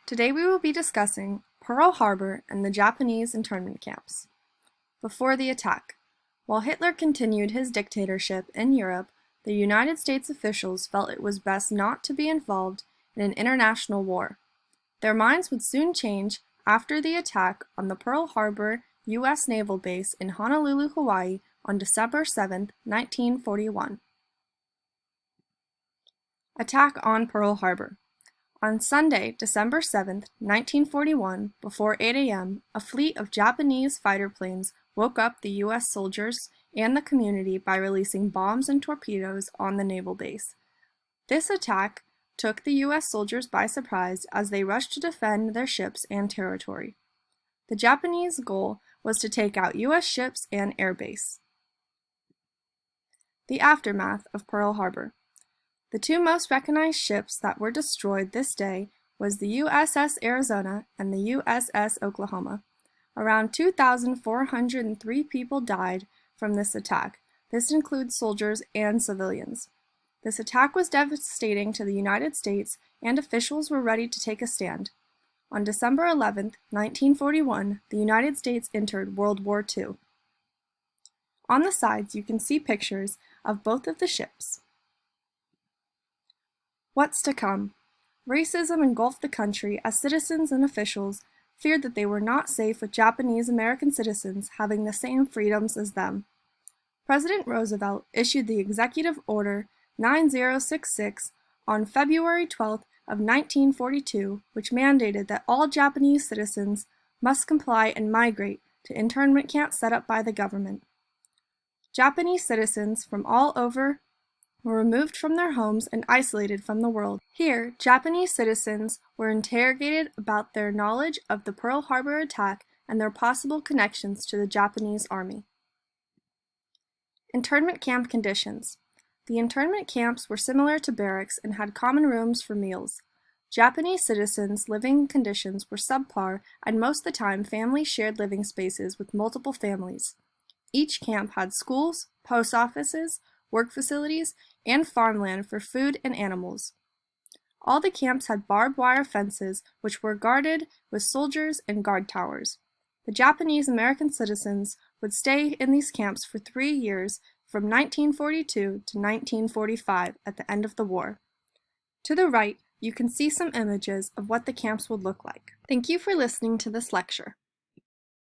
Today we will be discussing Pearl Harbor and the Japanese internment camps. Before the attack, while Hitler continued his dictatorship in Europe, the United States officials felt it was best not to be involved in an international war. Their minds would soon change after the attack on the Pearl Harbor U.S. Naval Base in Honolulu, Hawaii on December 7, 1941. Attack on Pearl Harbor. On Sunday, December 7, 1941, before 8 a.m., a fleet of Japanese fighter planes woke up the U.S. soldiers and the community by releasing bombs and torpedoes on the naval base. This attack took the U.S. soldiers by surprise as they rushed to defend their ships and territory. The Japanese goal was to take out U.S. ships and airbase. The aftermath of Pearl Harbor. The two most recognized ships that were destroyed this day was the USS Arizona and the USS Oklahoma. Around 2,403 people died from this attack. This includes soldiers and civilians. This attack was devastating to the United States, and officials were ready to take a stand. On December 11, 1941, the United States entered World War II. On the sides, you can see pictures of both of the ships. What's to come? Racism engulfed the country as citizens and officials feared that they were not safe with Japanese American citizens having the same freedoms as them. President Roosevelt issued the Executive Order 9066 on February 12 of 1942, which mandated that all Japanese citizens must comply and migrate to internment camps set up by the government. Japanese citizens from all over were removed from their homes and isolated from the world. Here, Japanese citizens were interrogated about their knowledge of the Pearl Harbor attack and their possible connections to the Japanese Army. Internment camp conditions. The internment camps were similar to barracks and had common rooms for meals. Japanese citizens' living conditions were subpar, and most of the time families shared living spaces with multiple families. Each camp had schools, post offices, work facilities, and farmland for food and animals. All the camps had barbed wire fences which were guarded with soldiers and guard towers. The Japanese American citizens would stay in these camps for 3 years from 1942 to 1945 at the end of the war. To the right, you can see some images of what the camps would look like. Thank you for listening to this lecture.